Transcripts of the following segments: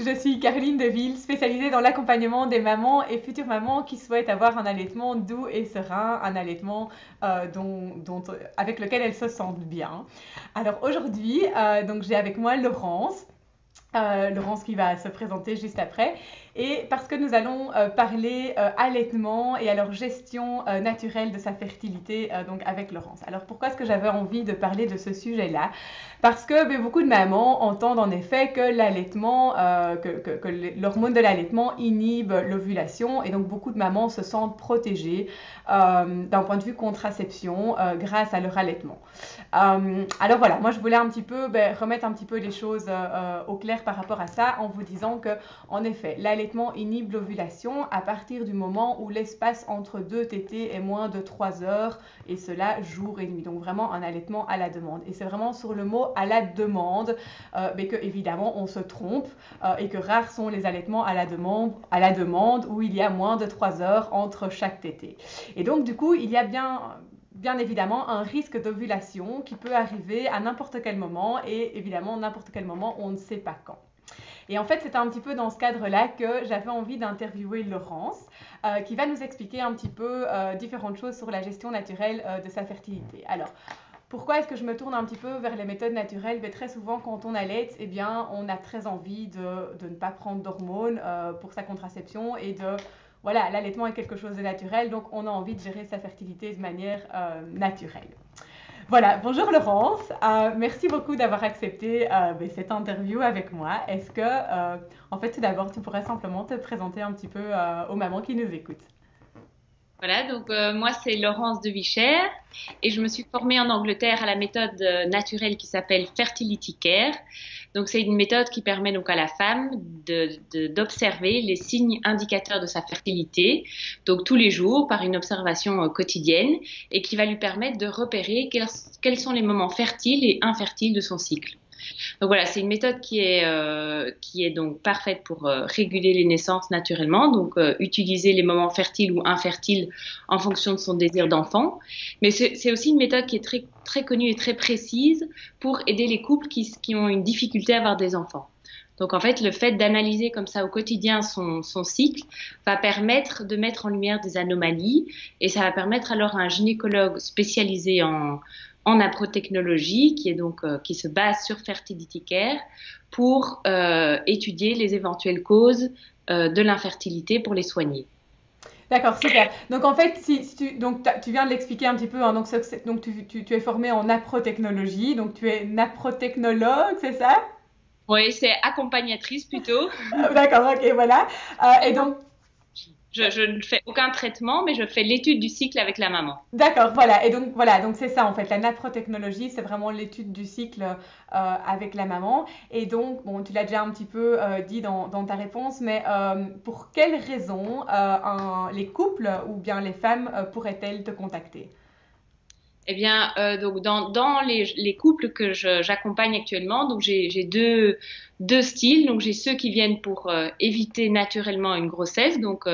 je suis Caroline Deville, spécialisée dans l'accompagnement des mamans et futures mamans qui souhaitent avoir un allaitement doux et serein, un allaitement avec lequel elles se sentent bien. Alors aujourd'hui, donc j'ai avec moi Laurence. Laurence qui va se présenter juste après. Et parce que nous allons parler allaitement et alors gestion naturelle de sa fertilité donc avec Laurence. Alors pourquoi est-ce que j'avais envie de parler de ce sujet-là? Parce que beaucoup de mamans entendent en effet que l'allaitement, que l'hormone de l'allaitement inhibe l'ovulation et donc beaucoup de mamans se sentent protégées d'un point de vue contraception grâce à leur allaitement. Alors voilà, moi je voulais un petit peu remettre un petit peu les choses au clair par rapport à ça en vous disant que en effet l'allaitement inhibe l'ovulation à partir du moment où l'espace entre deux tétés est moins de 3 heures et cela jour et nuit, donc vraiment un allaitement à la demande. Et c'est vraiment sur le mot à la demande mais que évidemment on se trompe et que rares sont les allaitements à la demande où il y a moins de 3 heures entre chaque tété. Et donc du coup il y a bien évidemment un risque d'ovulation qui peut arriver à n'importe quel moment et évidemment n'importe quel moment on ne sait pas quand. Et en fait, c'est un petit peu dans ce cadre-là que j'avais envie d'interviewer Laurence, qui va nous expliquer un petit peu différentes choses sur la gestion naturelle de sa fertilité. Alors, pourquoi est-ce que je me tourne un petit peu vers les méthodes naturelles? Mais très souvent, quand on allaite, eh bien, on a très envie de ne pas prendre d'hormones pour sa contraception et de... Voilà, l'allaitement est quelque chose de naturel, donc on a envie de gérer sa fertilité de manière naturelle. Voilà, bonjour Laurence, merci beaucoup d'avoir accepté cette interview avec moi. Est-ce que, en fait, tout d'abord, tu pourrais simplement te présenter un petit peu aux mamans qui nous écoutent? Voilà, donc moi c'est Laurence de Vicher et je me suis formée en Angleterre à la méthode naturelle qui s'appelle Fertility Care. Donc c'est une méthode qui permet donc à la femme d'observer les signes indicateurs de sa fertilité, donc tous les jours par une observation quotidienne et qui va lui permettre de repérer quels sont les moments fertiles et infertiles de son cycle. Donc voilà, c'est une méthode qui est donc parfaite pour réguler les naissances naturellement, donc utiliser les moments fertiles ou infertiles en fonction de son désir d'enfant. Mais c'est aussi une méthode qui est très, très connue et très précise pour aider les couples qui ont une difficulté à avoir des enfants. Donc en fait, le fait d'analyser comme ça au quotidien son cycle va permettre de mettre en lumière des anomalies et ça va permettre alors à un gynécologue spécialisé en aprotechnologie, qui est donc qui se base sur Fertility Care, pour étudier les éventuelles causes de l'infertilité pour les soigner. D'accord, super. Donc en fait, tu viens de l'expliquer un petit peu, hein, donc tu es formée en aprotechnologie, donc tu es naprotechnologue, c'est ça? Oui, c'est accompagnatrice plutôt. D'accord, ok, voilà. Et donc, Je ne fais aucun traitement, mais je fais l'étude du cycle avec la maman. d'accord, voilà. Et donc, voilà, donc c'est ça en fait. La naprotechnologie, c'est vraiment l'étude du cycle avec la maman. Et donc, bon, tu l'as déjà un petit peu dit dans ta réponse, mais pour quelles raisons les couples ou bien les femmes pourraient-elles te contacter? Eh bien, donc dans les couples que j'accompagne actuellement, donc j'ai deux styles. Donc j'ai ceux qui viennent pour éviter naturellement une grossesse, donc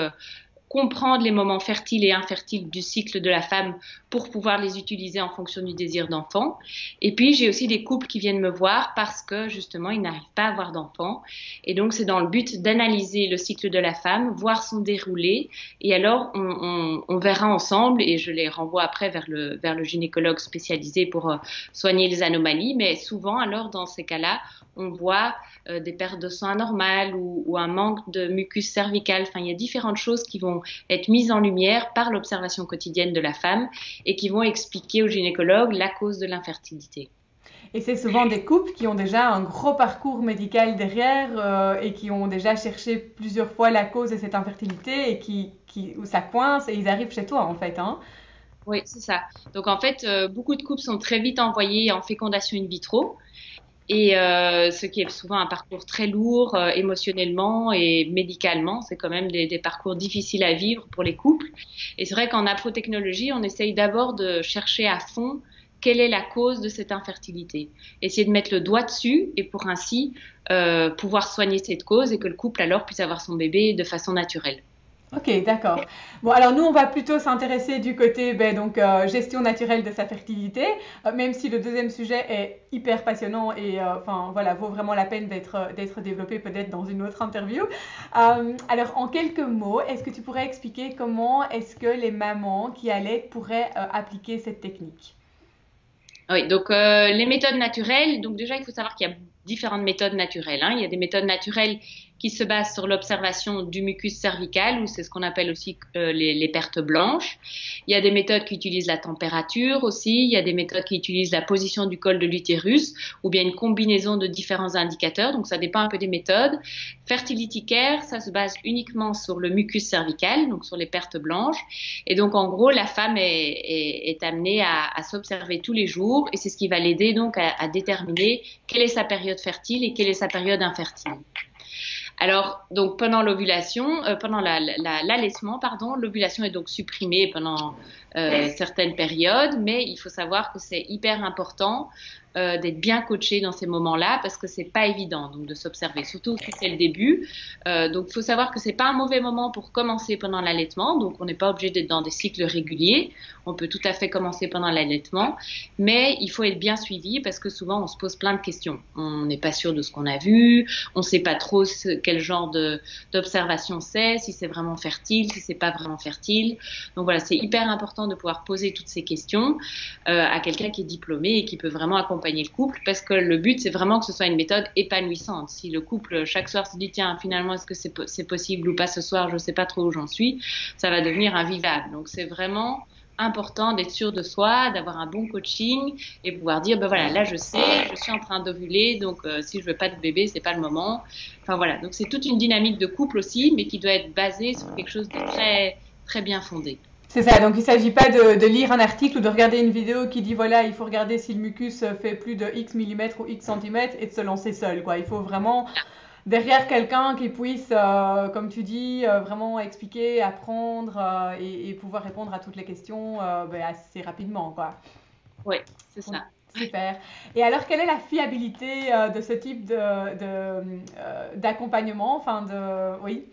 comprendre les moments fertiles et infertiles du cycle de la femme pour pouvoir les utiliser en fonction du désir d'enfant. Et puis j'ai aussi des couples qui viennent me voir parce que justement ils n'arrivent pas à avoir d'enfants. Et donc c'est dans le but d'analyser le cycle de la femme, voir son déroulé. Et alors on verra ensemble et je les renvoie après vers le gynécologue spécialisé pour soigner les anomalies. Mais souvent alors dans ces cas-là, on voit des pertes de sang anormales ou un manque de mucus cervical. Enfin, il y a différentes choses qui vont être mises en lumière par l'observation quotidienne de la femme et qui vont expliquer au gynécologue la cause de l'infertilité. Et c'est souvent des couples qui ont déjà un gros parcours médical derrière et qui ont déjà cherché plusieurs fois la cause de cette infertilité et où ça coince et ils arrivent chez toi en fait, hein. Oui, c'est ça. Donc en fait, beaucoup de couples sont très vite envoyés en fécondation in vitro. Et ce qui est souvent un parcours très lourd émotionnellement et médicalement, c'est quand même des parcours difficiles à vivre pour les couples. Et c'est vrai qu'en aprotechnologie, on essaye d'abord de chercher à fond quelle est la cause de cette infertilité. Essayer de mettre le doigt dessus et pour ainsi pouvoir soigner cette cause et que le couple alors puisse avoir son bébé de façon naturelle. Ok, d'accord. Bon, alors nous, on va plutôt s'intéresser du côté gestion naturelle de sa fertilité, même si le deuxième sujet est hyper passionnant et enfin voilà, vaut vraiment la peine d'être développé peut-être dans une autre interview. Alors, en quelques mots, est-ce que tu pourrais expliquer comment est-ce que les mamans qui allaitent pourraient appliquer cette technique? Oui, donc les méthodes naturelles, donc déjà il faut savoir qu'il y a différentes méthodes naturelles, hein. Il y a des méthodes naturelles qui se basent sur l'observation du mucus cervical, ou c'est ce qu'on appelle aussi les pertes blanches. Il y a des méthodes qui utilisent la température aussi, il y a des méthodes qui utilisent la position du col de l'utérus, ou bien une combinaison de différents indicateurs, donc ça dépend un peu des méthodes. Fertility Care, ça se base uniquement sur le mucus cervical, donc sur les pertes blanches. Et donc, en gros, la femme est amenée à s'observer tous les jours et c'est ce qui va l'aider donc à déterminer quelle est sa période fertile et quelle est sa période infertile. Alors, donc pendant l'ovulation, pendant l'allaitement, pardon, l'ovulation est donc supprimée pendant certaines périodes, mais il faut savoir que c'est hyper important d'être bien coaché dans ces moments-là parce que c'est pas évident donc de s'observer, surtout si c'est le début. Donc, il faut savoir que c'est pas un mauvais moment pour commencer pendant l'allaitement, donc on n'est pas obligé d'être dans des cycles réguliers. On peut tout à fait commencer pendant l'allaitement, mais il faut être bien suivi parce que souvent on se pose plein de questions. On n'est pas sûr de ce qu'on a vu, on sait pas trop quel genre d'observation c'est, si c'est vraiment fertile, si c'est pas vraiment fertile. Donc voilà, c'est hyper important de pouvoir poser toutes ces questions à quelqu'un qui est diplômé et qui peut vraiment accompagner le couple parce que le but c'est vraiment que ce soit une méthode épanouissante. Si le couple chaque soir se dit tiens finalement est-ce que c'est possible ou pas ce soir, je sais pas trop où j'en suis, ça va devenir invivable. Donc c'est vraiment important d'être sûr de soi, d'avoir un bon coaching et pouvoir dire ben voilà là je sais, je suis en train d'ovuler donc si je veux pas de bébé c'est pas le moment. Enfin voilà, donc c'est toute une dynamique de couple aussi mais qui doit être basée sur quelque chose de très très bien fondé. C'est ça, donc il ne s'agit pas de lire un article ou de regarder une vidéo qui dit voilà, il faut regarder si le mucus fait plus de X millimètres ou X centimètres et de se lancer seul, quoi. Il faut vraiment derrière quelqu'un qui puisse, comme tu dis, vraiment expliquer, apprendre et pouvoir répondre à toutes les questions assez rapidement, quoi. Oui, c'est ça. Super. Et alors, quelle est la fiabilité de ce type d'accompagnement? Enfin, oui.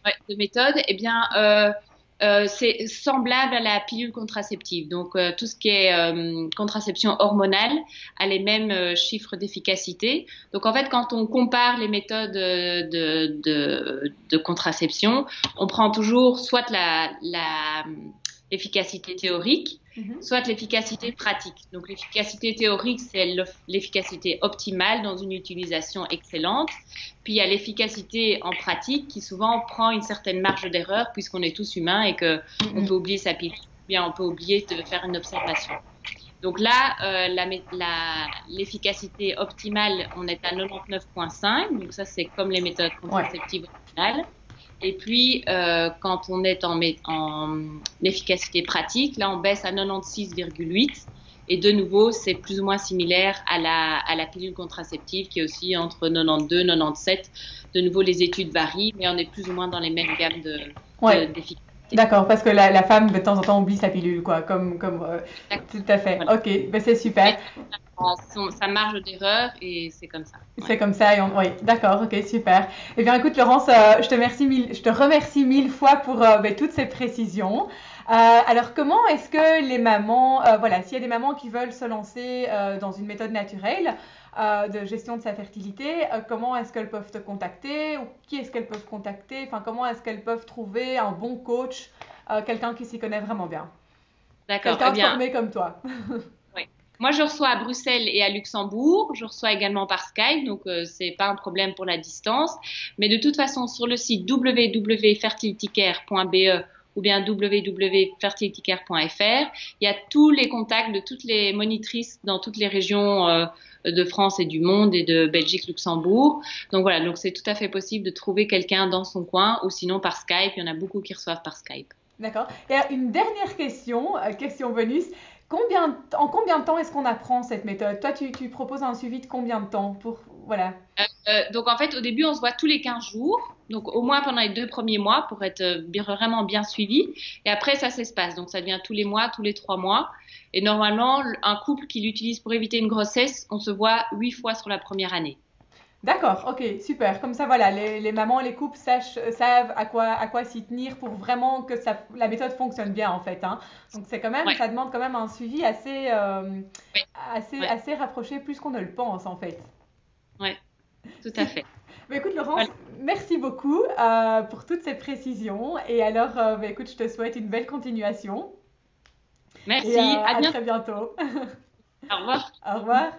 Ouais, de méthode, eh bien, c'est semblable à la pilule contraceptive. Donc, tout ce qui est contraception hormonale a les mêmes chiffres d'efficacité. Donc, en fait, quand on compare les méthodes de contraception, on prend toujours soit l'efficacité théorique, soit l'efficacité pratique. Donc, l'efficacité théorique, c'est l'efficacité optimale dans une utilisation excellente. Puis, il y a l'efficacité en pratique qui souvent prend une certaine marge d'erreur puisqu'on est tous humains et que on peut oublier sa pilule, bien on peut oublier de faire une observation. Donc là, l'efficacité optimale, on est à 99,5. Donc ça, c'est comme les méthodes contraceptives originales. Et puis, quand on est en efficacité pratique, là, on baisse à 96,8. Et de nouveau, c'est plus ou moins similaire à la pilule contraceptive qui est aussi entre 92 et 97. De nouveau, les études varient, mais on est plus ou moins dans les mêmes gammes d'efficacité. D'accord, parce que la femme de temps en temps oublie sa pilule, quoi, tout à fait. Voilà. Ok, ben c'est super. Sa marge d'erreur et c'est comme ça. Ouais. C'est comme ça, oui, d'accord, ok, super. Eh bien, écoute, Laurence, je te remercie mille fois pour toutes ces précisions. Alors, comment est-ce que les mamans, voilà, s'il y a des mamans qui veulent se lancer dans une méthode naturelle de gestion de sa fertilité, comment est-ce qu'elles peuvent te contacter ou qui est-ce qu'elles peuvent contacter? Enfin, comment est-ce qu'elles peuvent trouver un bon coach, quelqu'un qui s'y connaît vraiment bien? D'accord, quelqu'un formé comme toi. Oui. Moi, je reçois à Bruxelles et à Luxembourg. Je reçois également par Skype, donc c'est pas un problème pour la distance. Mais de toute façon, sur le site www.fertilitycare.be ou bien www.fertilitycare.fr, il y a tous les contacts de toutes les monitrices dans toutes les régions de France et du monde et de Belgique, Luxembourg. Donc voilà, donc c'est tout à fait possible de trouver quelqu'un dans son coin ou sinon par Skype. Il y en a beaucoup qui reçoivent par Skype. D'accord. Et une dernière question, question bonus. En combien de temps est-ce qu'on apprend cette méthode? Toi, tu proposes un suivi de combien de temps pour, voilà. Donc en fait, au début, on se voit tous les 15 jours, donc au moins pendant les 2 premiers mois pour être vraiment bien suivi. Et après, ça s'espace, donc ça devient tous les mois, tous les 3 mois. Et normalement, un couple qui l'utilise pour éviter une grossesse, on se voit 8 fois sur la première année. D'accord, ok, super. Comme ça, voilà, les mamans, les couples savent à quoi s'y tenir pour vraiment que la méthode fonctionne bien, en fait, hein. Donc, Ouais, ça demande quand même un suivi ouais, ouais, assez rapproché, plus qu'on ne le pense, en fait. ouais, tout à Super. fait. Bah, écoute, Voilà. Laurence, merci beaucoup pour toutes ces précisions. Et alors, bah, écoute, je te souhaite une belle continuation et Merci, à à bientôt. très bientôt. Au revoir. Au revoir.